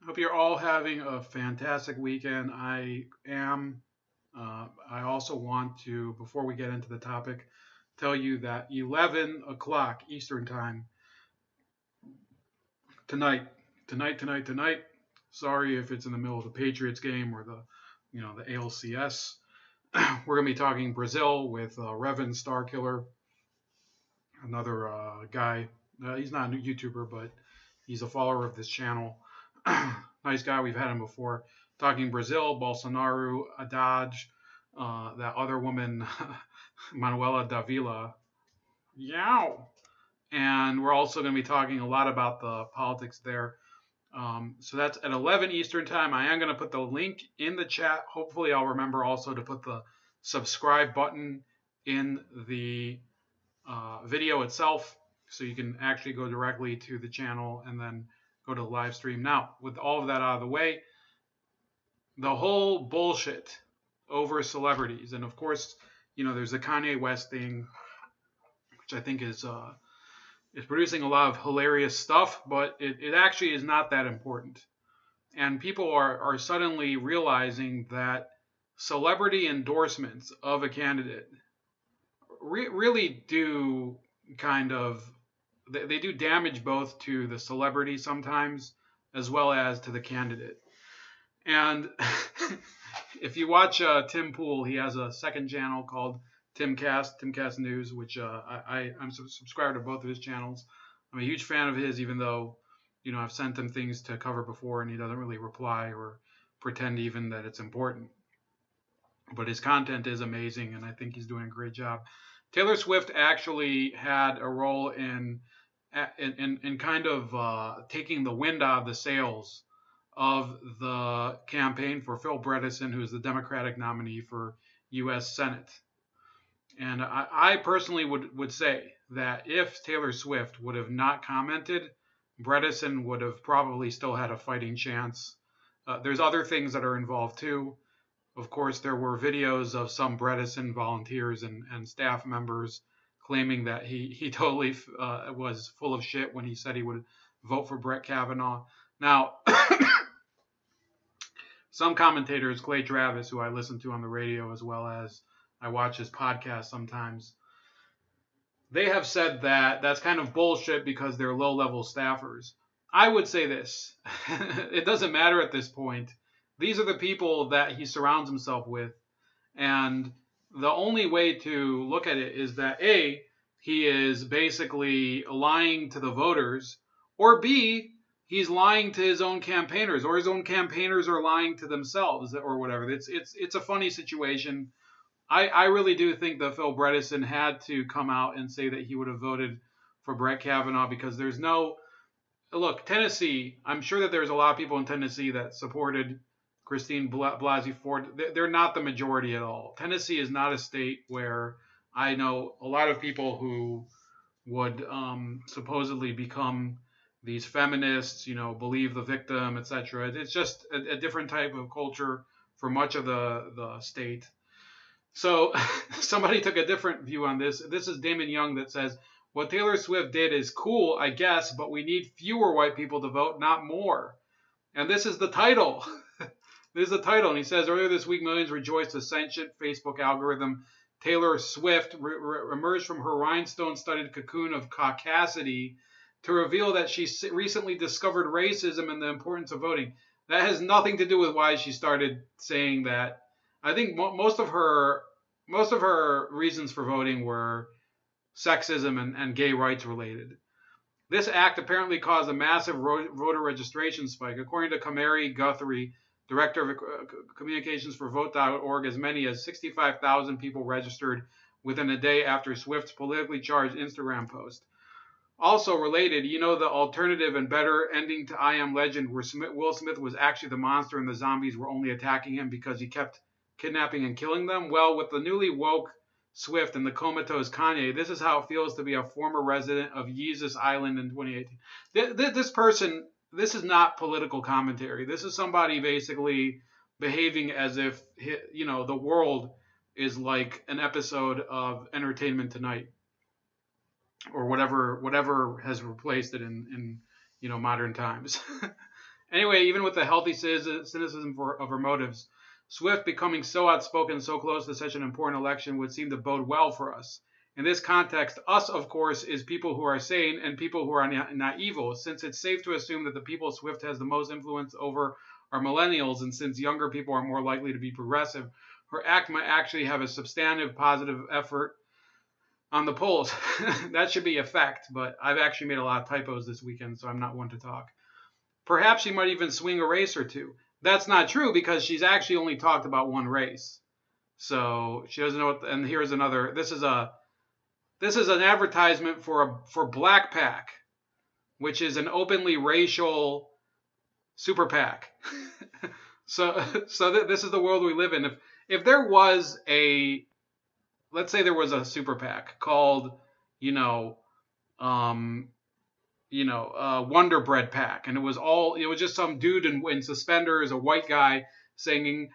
Hope you're all having a fantastic weekend. I am. I also want to, before we get into the topic, tell you that 11 o'clock Eastern Time tonight, tonight. Sorry if it's in the middle of the Patriots game or the ALCS. We're gonna be talking Brazil with Revan Starkiller, another guy. He's not a YouTuber, but he's a follower of this channel. Nice guy. We've had him before. Talking Brazil, Bolsonaro, Haddad, that other woman, Manuela Davila. Yow. And we're also going to be talking a lot about the politics there. So that's at 11 Eastern Time. I am going to put the link in the chat. Hopefully, I'll remember also to put the subscribe button in the video itself so you can actually go directly to the channel and then go to the live stream. Now, with all of that out of the way, the whole bullshit over celebrities, and of course, there's the Kanye West thing, which I think is producing a lot of hilarious stuff, but it actually is not that important. And people are suddenly realizing that celebrity endorsements of a candidate really do kind of they do damage both to the celebrity sometimes as well as to the candidate. And if you watch Tim Pool, he has a second channel called Timcast News, which I'm subscribed to both of his channels. I'm a huge fan of his, even though I've sent him things to cover before and he doesn't really reply or pretend even that it's important. But his content is amazing, and I think he's doing a great job. Taylor Swift actually had a role in kind of taking the wind out of the sails of the campaign for Phil Bredesen, who's the Democratic nominee for U.S. Senate. And I personally would say that if Taylor Swift would have not commented, Bredesen would have probably still had a fighting chance. There's other things that are involved too. Of course, there were videos of some Bredesen volunteers and staff members claiming that he totally was full of shit when he said he would vote for Brett Kavanaugh. Now, some commentators, Clay Travis, who I listen to on the radio as well as I watch his podcast sometimes, they have said that that's kind of bullshit because they're low-level staffers. I would say this. It doesn't matter at this point. These are the people that he surrounds himself with. And the only way to look at it is that A, he is basically lying to the voters, or B, he's lying to his own campaigners, or his own campaigners are lying to themselves, or whatever. It's a funny situation. I really do think that Phil Bredesen had to come out and say that he would have voted for Brett Kavanaugh because there's no look, Tennessee. I'm sure that there's a lot of people in Tennessee that supported Christine Blasey Ford. They're not the majority at all. Tennessee is not a state where I know a lot of people who would supposedly become these feminists, believe the victim, etc. It's just a different type of culture for much of the state. So somebody took a different view on this. This is Damon Young that says, what Taylor Swift did is cool, I guess, but we need fewer white people to vote, not more. And this is the title. This is the title. And he says, earlier this week, millions rejoiced the sentient Facebook algorithm. Taylor Swift emerged from her rhinestone-studded cocoon of caucasity to reveal that she recently discovered racism and the importance of voting. That has nothing to do with why she started saying that. I think most of her reasons for voting were sexism and gay rights related. This act apparently caused a massive voter registration spike. According to Kamari Guthrie, director of communications for Vote.org, as many as 65,000 people registered within a day after Swift's politically charged Instagram post. Also related, the alternative and better ending to I Am Legend, where Will Smith was actually the monster and the zombies were only attacking him because he kept kidnapping and killing them? Well, with the newly woke Swift and the comatose Kanye, this is how it feels to be a former resident of Yeezus Island in 2018. This person, this is not political commentary. This is somebody basically behaving as if, the world is like an episode of Entertainment Tonight or whatever has replaced it in modern times. Anyway, even with the healthy cynicism of her motives, Swift becoming so outspoken so close to such an important election would seem to bode well for us. In this context, us, of course, is people who are sane and people who are not evil, since it's safe to assume that the people Swift has the most influence over are millennials, and since younger people are more likely to be progressive, her act might actually have a substantive positive effort on the polls. That should be a fact, but I've actually made a lot of typos this weekend, so I'm not one to talk. Perhaps she might even swing a race or two. That's not true because she's actually only talked about one race. So she doesn't know what, and here's another. This is an advertisement for Black PAC, which is an openly racial super PAC. so this is the world we live in. If there was let's say there was a super PAC called, Wonder Bread PAC, and it was just some dude in suspenders, a white guy singing,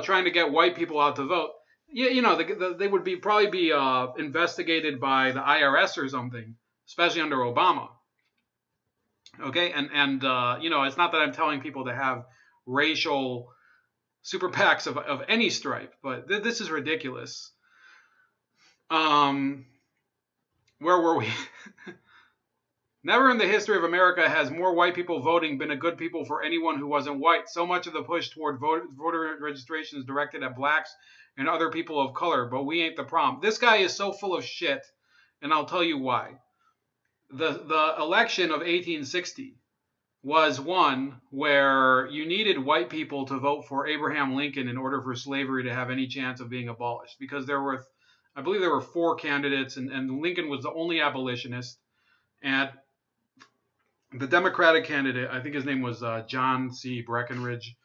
trying to get white people out to vote. They would probably be investigated by the IRS or something, especially under Obama. Okay, and it's not that I'm telling people to have racial super PACs of any stripe, but this is ridiculous. Where were we? Never in the history of America has more white people voting been a good people for anyone who wasn't white. So much of the push toward voter registration is directed at blacks and other people of color, but we ain't the problem. This guy is so full of shit, and I'll tell you why. The election of 1860 was one where you needed white people to vote for Abraham Lincoln in order for slavery to have any chance of being abolished, because I believe there were 4 candidates, and Lincoln was the only abolitionist. And the Democratic candidate, I think his name was John C. Breckinridge,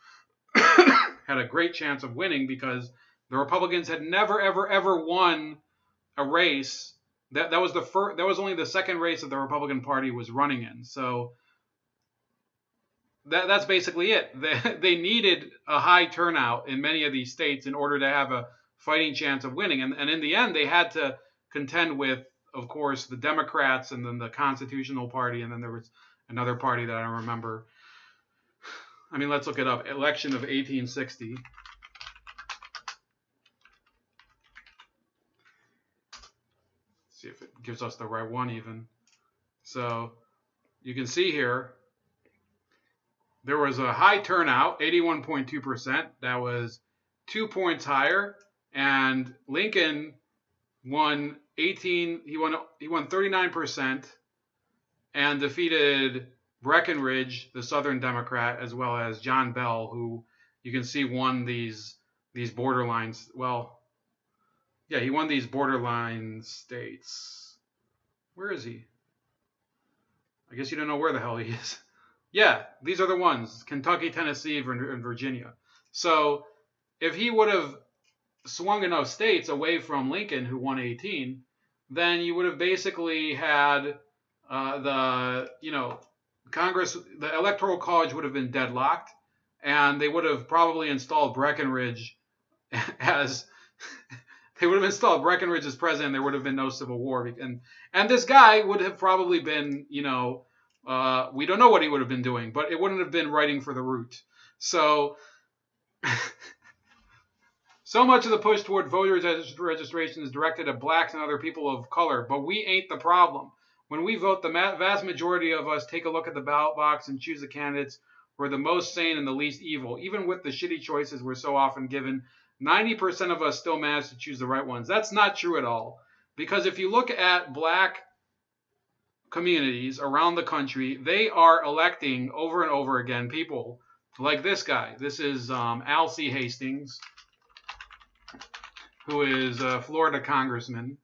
had a great chance of winning because the Republicans had never, ever, ever won a race. That was that was only the second race that the Republican Party was running in. So that's basically it. They needed a high turnout in many of these states in order to have a fighting chance of winning. And in the end, they had to contend with, of course, the Democrats and then the Constitutional Party, and then there was another party that I don't remember. I mean, let's look it up. Election of 1860. See if it gives us the right one even. So you can see here, there was a high turnout, 81.2%. That was 2 points higher. And Lincoln won 39% and defeated Breckinridge, the Southern Democrat, as well as John Bell, who you can see won these borderlines. Well, yeah, he won these borderline states. Where is he? I guess you don't know where the hell he is. Yeah, these are the ones: Kentucky, Tennessee, and Virginia. So if he would have swung enough states away from Lincoln, who won 18, then you would have basically had Congress, the Electoral College would have been deadlocked, and they would have probably installed Breckinridge as president. There would have been no Civil War, and this guy would have probably been, we don't know what he would have been doing, but it wouldn't have been writing for the Root. So much of the push toward voter registration is directed at blacks and other people of color, but we ain't the problem. When we vote, the vast majority of us take a look at the ballot box and choose the candidates who are the most sane and the least evil. Even with the shitty choices we're so often given, 90% of us still manage to choose the right ones. That's not true at all. Because if you look at black communities around the country, they are electing over and over again people like this guy. This is Al C. Hastings, who is a Florida congressman,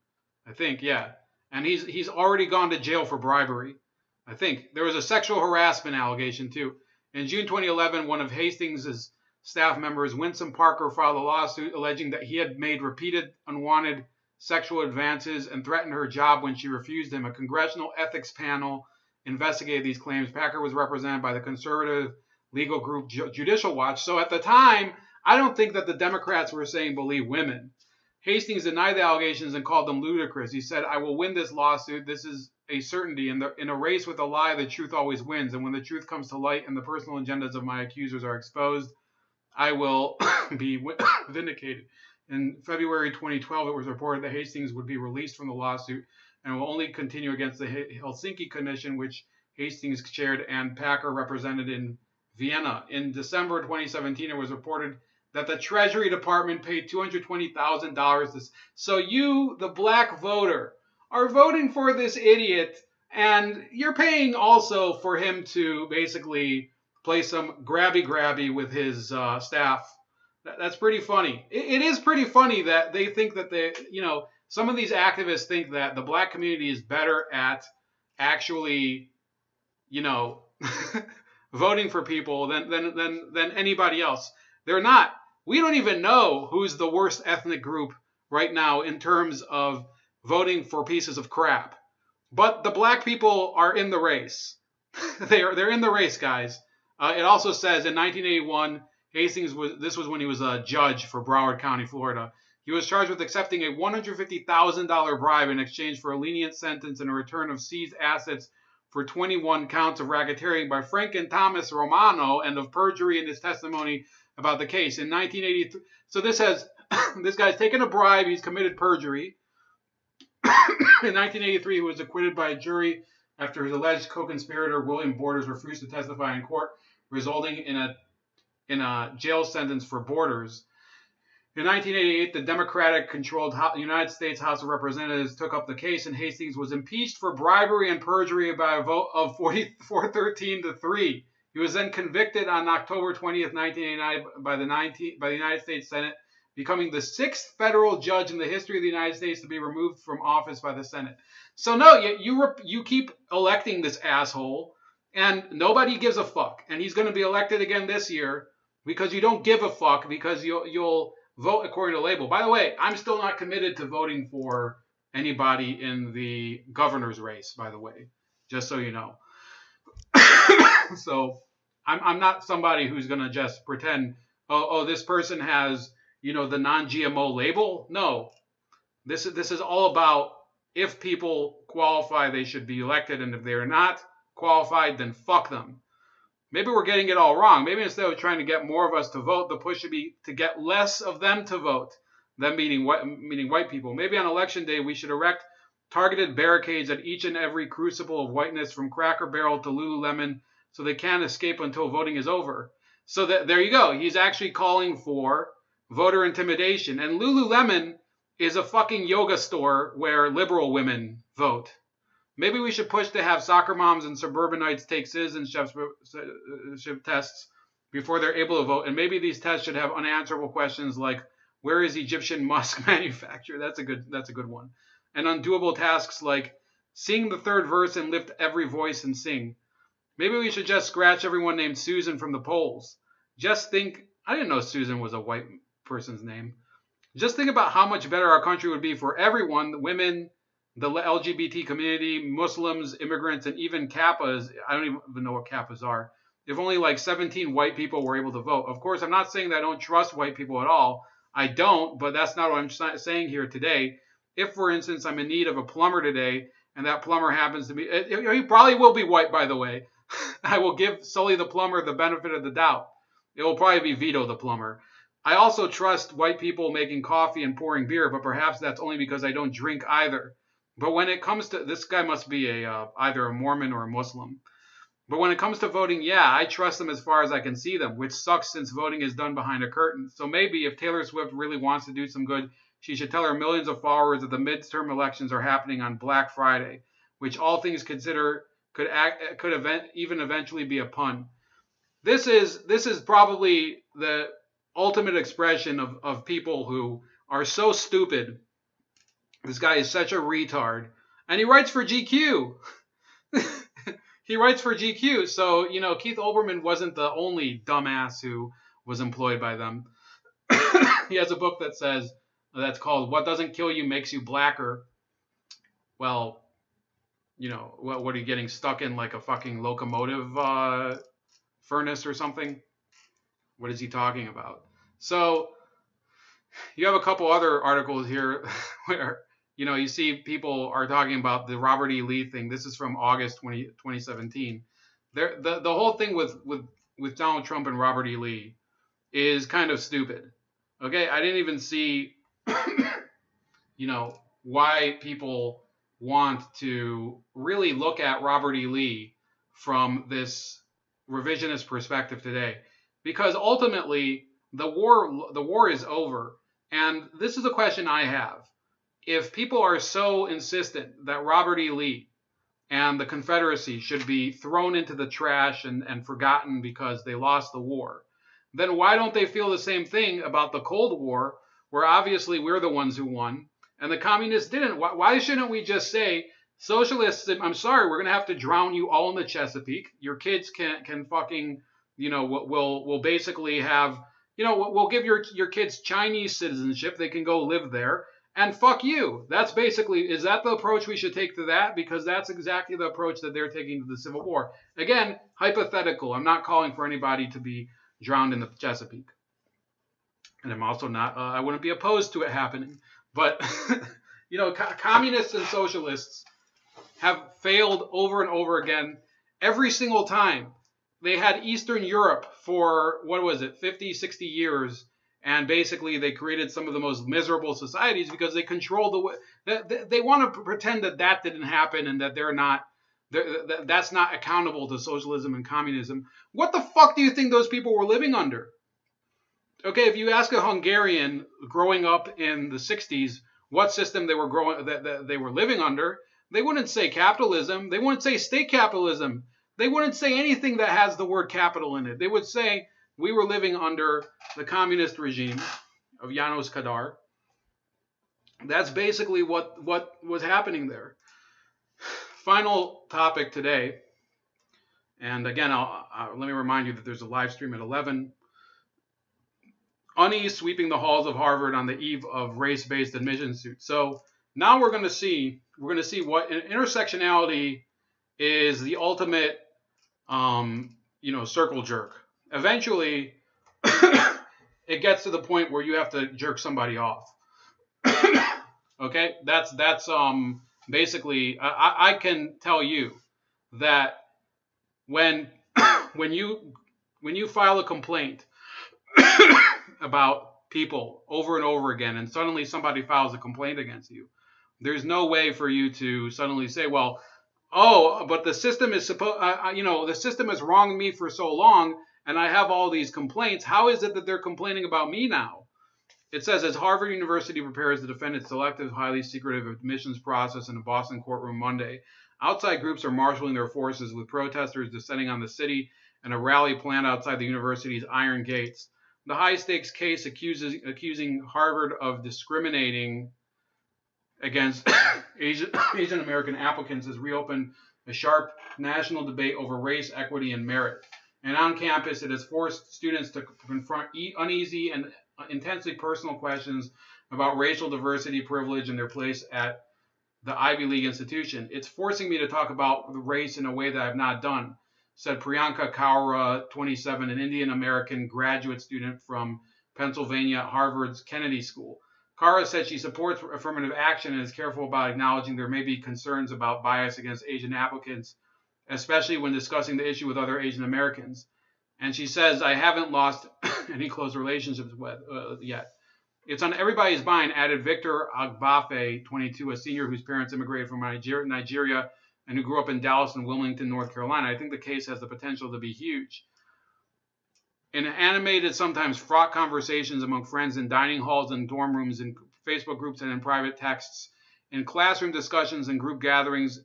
I think, yeah. And he's already gone to jail for bribery. I think there was a sexual harassment allegation too. In June 2011, one of Hastings' staff members, Winsome Parker, filed a lawsuit alleging that he had made repeated unwanted sexual advances and threatened her job when she refused him. A congressional ethics panel investigated these claims. Parker was represented by the conservative legal group Judicial Watch. So at the time, I don't think that the Democrats were saying believe women. Hastings denied the allegations and called them ludicrous. He said, "I will win this lawsuit. This is a certainty. In a race with a lie, the truth always wins. And when the truth comes to light and the personal agendas of my accusers are exposed, I will be vindicated." In February 2012, it was reported that Hastings would be released from the lawsuit and will only continue against the Helsinki Commission, which Hastings chaired and Packer represented in Vienna. In December 2017, it was reported that the Treasury Department paid $220,000. So you, the black voter, are voting for this idiot, and you're paying also for him to basically play some grabby with his staff. That's pretty funny. It is pretty funny that they think that some of these activists think that the black community is better at actually, voting for people than anybody else. They're not. We don't even know who's the worst ethnic group right now in terms of voting for pieces of crap. But the black people are in the race. They're in the race, guys. It also says in 1981, Hastings this was when he was a judge for Broward County, Florida. He was charged with accepting a $150,000 bribe in exchange for a lenient sentence and a return of seized assets for 21 counts of racketeering by Frank and Thomas Romano and of perjury in his testimony about the case. In 1983, so this guy's taken a bribe, he's committed perjury. In 1983, he was acquitted by a jury after his alleged co-conspirator William Borders refused to testify in court, resulting in a jail sentence for Borders. In 1988, the Democratic-controlled United States House of Representatives took up the case, and Hastings was impeached for bribery and perjury by a vote of 413-3. He was then convicted on October 20th, 1989, by the United States Senate, becoming the 6th federal judge in the history of the United States to be removed from office by the Senate. So no, you keep electing this asshole, and nobody gives a fuck. And he's going to be elected again this year because you don't give a fuck, because you'll vote according to label. By the way, I'm still not committed to voting for anybody in the governor's race, by the way, just so you know. So I'm not somebody who's going to just pretend, oh, this person has, the non-GMO label. No, this is all about if people qualify, they should be elected. And if they're not qualified, then fuck them. Maybe we're getting it all wrong. Maybe instead of trying to get more of us to vote, the push should be to get less of them to vote, them meaning white people. Maybe on election day, we should erect targeted barricades at each and every crucible of whiteness, from Cracker Barrel to Lululemon, so they can't escape until voting is over. So there you go. He's actually calling for voter intimidation. And Lululemon is a fucking yoga store where liberal women vote. Maybe we should push to have soccer moms and suburbanites take citizenship tests before they're able to vote. And maybe these tests should have unanswerable questions like, where is Egyptian musk manufactured? That's a good one. And undoable tasks like sing the third verse and lift every voice and sing. Maybe we should just scratch everyone named Susan from the polls. Just think, I didn't know Susan was a white person's name. Just think about how much better our country would be for everyone, the women, the LGBT community, Muslims, immigrants, and even Kappas. I don't even know what Kappas are. If only like 17 white people were able to vote. Of course, I'm not saying that I don't trust white people at all. I don't, but that's not what I'm saying here today. If, for instance, I'm in need of a plumber today, and that plumber happens to be, he probably will be white, by the way. I will give Sully the plumber the benefit of the doubt. It will probably be Vito the plumber. I also trust white people making coffee and pouring beer, but perhaps that's only because I don't drink either. But when it comes to, this guy must be either a Mormon or a Muslim. But when it comes to voting, yeah, I trust them as far as I can see them, which sucks since voting is done behind a curtain. So maybe if Taylor Swift really wants to do some good, she should tell her millions of followers that the midterm elections are happening on Black Friday, which all things considered could even eventually be a pun. This is probably the ultimate expression of people who are so stupid. This guy is such a retard. And he writes for GQ. He writes for GQ. So, Keith Olbermann wasn't the only dumbass who was employed by them. He has a book that's called What Doesn't Kill You Makes You Blacker. Well, what are you getting stuck in, like a fucking locomotive furnace or something? What is he talking about? So You have a couple other articles here where you see people are talking about the Robert E. Lee thing. This is from August 2017. The whole thing with Donald Trump and Robert E. Lee is kind of stupid. Okay, I didn't even see why people want to really look at Robert E. Lee from this revisionist perspective today, because ultimately the war is over. And this is a question I have. If people are so insistent that Robert E. Lee and the Confederacy should be thrown into the trash and forgotten because they lost the war, then why don't they feel the same thing about the Cold War, where obviously we're the ones who won and the communists didn't? Why shouldn't we just say, socialists, I'm sorry, we're going to have to drown you all in the Chesapeake. Your kids can fucking, we'll basically have, we'll give your kids Chinese citizenship. They can go live there. And fuck you. That's basically, is that the approach we should take to that? Because that's exactly the approach that they're taking to the Civil War. Again, hypothetical. I'm not calling for anybody to be drowned in the Chesapeake. And I'm also not, I wouldn't be opposed to it happening. But, communists and socialists have failed over and over again every single time. They had Eastern Europe for, 50, 60 years. And basically, they created some of the most miserable societies because they controlled the way. They want to pretend that didn't happen and that that's not accountable to socialism and communism. What the fuck do you think those people were living under? Okay, if you ask a Hungarian growing up in the 60s what system they were living under, they wouldn't say capitalism. They wouldn't say state capitalism. They wouldn't say anything that has the word capital in it. They would say we were living under the communist regime of Janos Kadar. That's basically what was happening there. Final topic today, and again, let me remind you that there's a live stream at 11. Unease sweeping the halls of Harvard on the eve of race-based admission suit. So now we're going to see what intersectionality is, the ultimate, circle jerk. Eventually, it gets to the point where you have to jerk somebody off. Okay, that's basically. I can tell you that when you file a complaint about people over and over again, and suddenly somebody files a complaint against you, there's no way for you to suddenly say, well, but the system is the system has wronged me for so long, and I have all these complaints. How is it that they're complaining about me now? It says, as Harvard University prepares to defend its selective, highly secretive admissions process in a Boston courtroom Monday, outside groups are marshaling their forces with protesters descending on the city and a rally planned outside the university's iron gates. The high-stakes case accusing Harvard of discriminating against Asian American applicants has reopened a sharp national debate over race, equity, and merit. And on campus, it has forced students to confront uneasy and intensely personal questions about racial diversity, privilege, and their place at the Ivy League institution. It's forcing me to talk about race in a way that I've not done, said Priyanka Kaura, 27, an Indian American graduate student from Pennsylvania at Harvard's Kennedy School. Kaura said she supports affirmative action and is careful about acknowledging there may be concerns about bias against Asian applicants, especially when discussing the issue with other Asian Americans. And she says, I haven't lost any close relationships with yet. It's on everybody's mind, added Victor Agbafe, 22, a senior whose parents immigrated from Nigeria and who grew up in Dallas and Wilmington, North Carolina. I think the case has the potential to be huge. In animated, sometimes fraught conversations among friends in dining halls and dorm rooms, in Facebook groups and in private texts, in classroom discussions and group gatherings,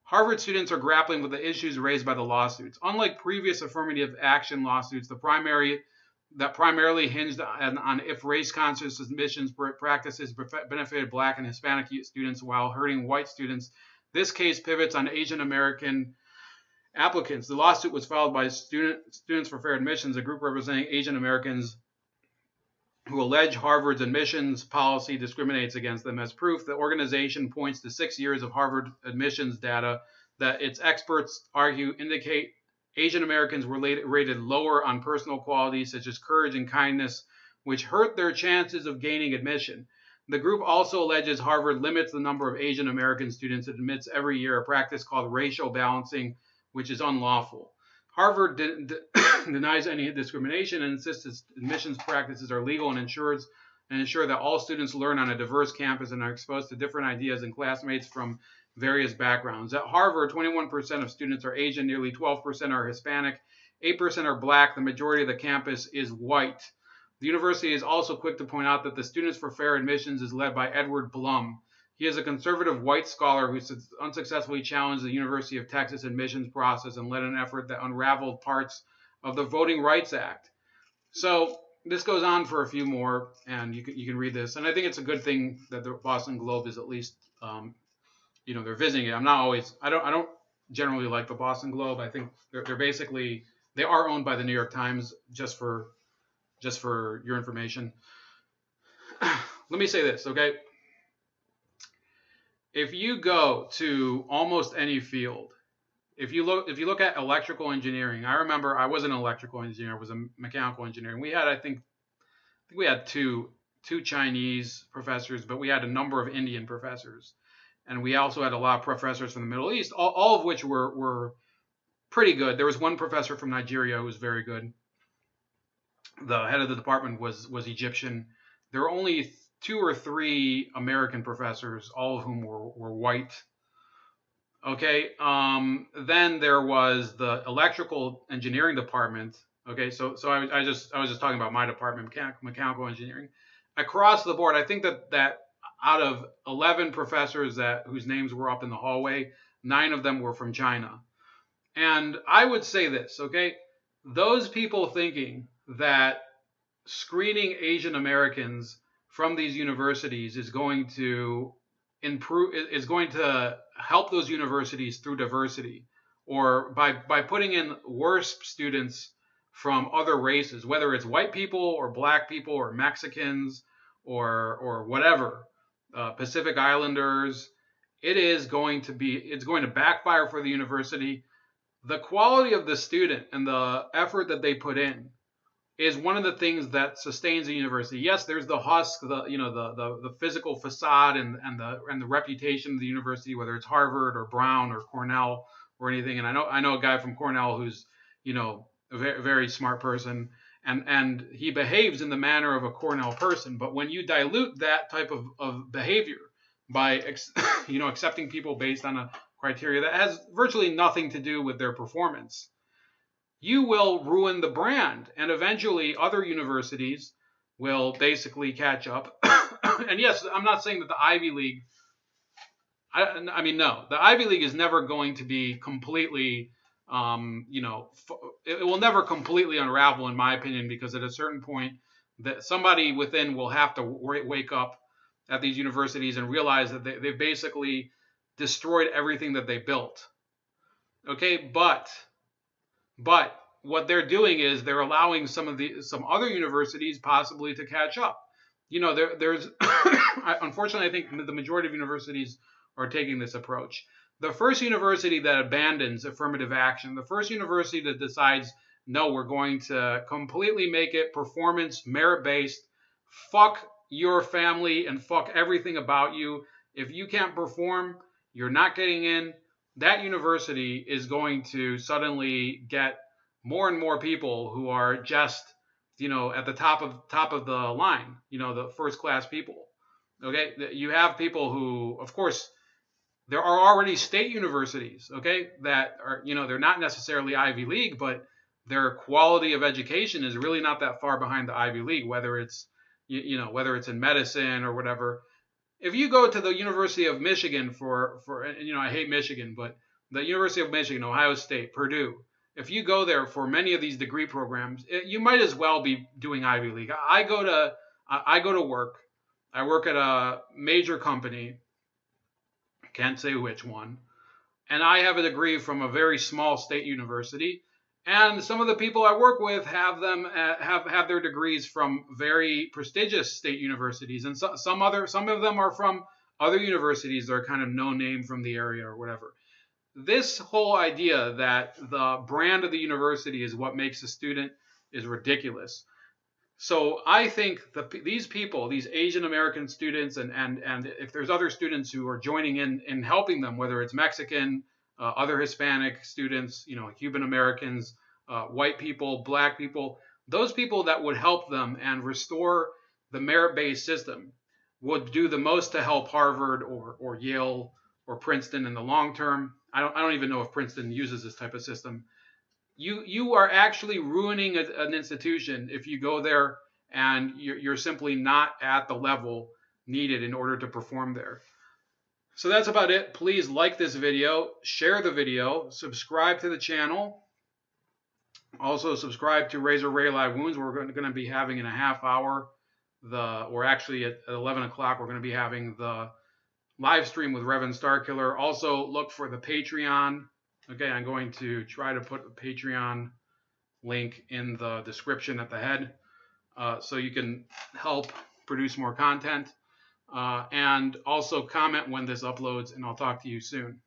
Harvard students are grappling with the issues raised by the lawsuits. Unlike previous affirmative action lawsuits, that primarily hinged on if race-conscious admissions practices benefited Black and Hispanic students while hurting white students, this case pivots on Asian American applicants. The lawsuit was filed by Students for Fair Admissions, a group representing Asian Americans who allege Harvard's admissions policy discriminates against them. As proof, the organization points to 6 years of Harvard admissions data that its experts argue indicate Asian Americans were rated lower on personal qualities such as courage and kindness which hurt their chances of gaining admission. The group also alleges Harvard limits the number of Asian American students it admits every year, a practice called racial balancing, which is unlawful. Harvard denies any discrimination and insists its admissions practices are legal and ensure that all students learn on a diverse campus and are exposed to different ideas and classmates from various backgrounds. At Harvard, 21% of students are Asian, nearly 12% are Hispanic, 8% are black. The majority of the campus is white. The university is also quick to point out that the Students for Fair Admissions is led by Edward Blum. He is a conservative white scholar who unsuccessfully challenged the University of Texas admissions process and led an effort that unraveled parts of the Voting Rights Act. So this goes on for a few more, and you can read this. And I think it's a good thing that the Boston Globe is at least, they're visiting it. I don't generally like the Boston Globe. I think they're basically, they are owned by the New York Times, just for your information. Let me say this, okay? If you go to almost any field, if you look at electrical engineering, I remember I wasn't an electrical engineer, I was a mechanical engineer. We had, I think we had two Chinese professors, but we had a number of Indian professors. And we also had a lot of professors from the Middle East, all of which were pretty good. There was one professor from Nigeria who was very good. The head of the department was Egyptian. There were only 2 or 3 American professors, all of whom were white. Okay. Then there was the electrical engineering department. Okay. So I was just talking about my department, mechanical engineering. Across the board, I think that out of 11 professors whose names were up in the hallway, 9 of them were from China. And I would say this, okay? Those people thinking that screening Asian Americans from these universities is going to help those universities through diversity, or by putting in worse students from other races, whether it's white people or black people or Mexicans or whatever, Pacific Islanders, it's going to backfire for the university. The quality of the student and the effort that they put in is one of the things that sustains a university. Yes, there's the husk, the physical facade and the reputation of the university, whether it's Harvard or Brown or Cornell or anything. And I know a guy from Cornell who's a very, very smart person, and he behaves in the manner of a Cornell person. But when you dilute that type of behavior by accepting people based on a criteria that has virtually nothing to do with their performance, you will ruin the brand, and eventually other universities will basically catch up. And yes, I'm not saying that the Ivy League, no, the Ivy League is never going to be completely, it will never completely unravel, in my opinion, because at a certain point that somebody within will have to wake up at these universities and realize that they've basically destroyed everything that they built. Okay, but what they're doing is they're allowing some other universities possibly to catch up. There's unfortunately, I think the majority of universities are taking this approach. The first university that abandons affirmative action, the first university that decides, no, we're going to completely make it performance merit-based, fuck your family and fuck everything about you. If you can't perform, you're not getting in. That university is going to suddenly get more and more people who are just, at the top of the line, the first class people. Okay, you have people who, of course, there are already state universities, okay, that are, they're not necessarily Ivy League, but their quality of education is really not that far behind the Ivy League, whether it's, whether it's in medicine or whatever. If you go to the University of Michigan for I hate Michigan, but the University of Michigan, Ohio State, Purdue, if you go there for many of these degree programs, you might as well be doing Ivy League. I go to work. I work at a major company. Can't say which one. And I have a degree from a very small state university. And some of the people I work with have their degrees from very prestigious state universities, and some of them are from other universities that are kind of no name from the area or whatever. This whole idea that the brand of the university is what makes a student is ridiculous. So I think these people, these Asian American students, and if there's other students who are joining in helping them, whether it's Mexican, other Hispanic students, Cuban Americans, white people, black people, those people that would help them and restore the merit-based system would do the most to help Harvard or Yale or Princeton in the long term. I don't even know if Princeton uses this type of system. You are actually ruining an institution if you go there and you're simply not at the level needed in order to perform there. So that's about it. Please like this video, share the video, subscribe to the channel. Also subscribe to Razor Ray Live Wounds. We're going to be having in a half hour or actually at 11 o'clock, we're going to be having the live stream with Reverend Starkiller. Also look for the Patreon. Okay, I'm going to try to put the Patreon link in the description at the head so you can help produce more content. And also comment when this uploads, and I'll talk to you soon.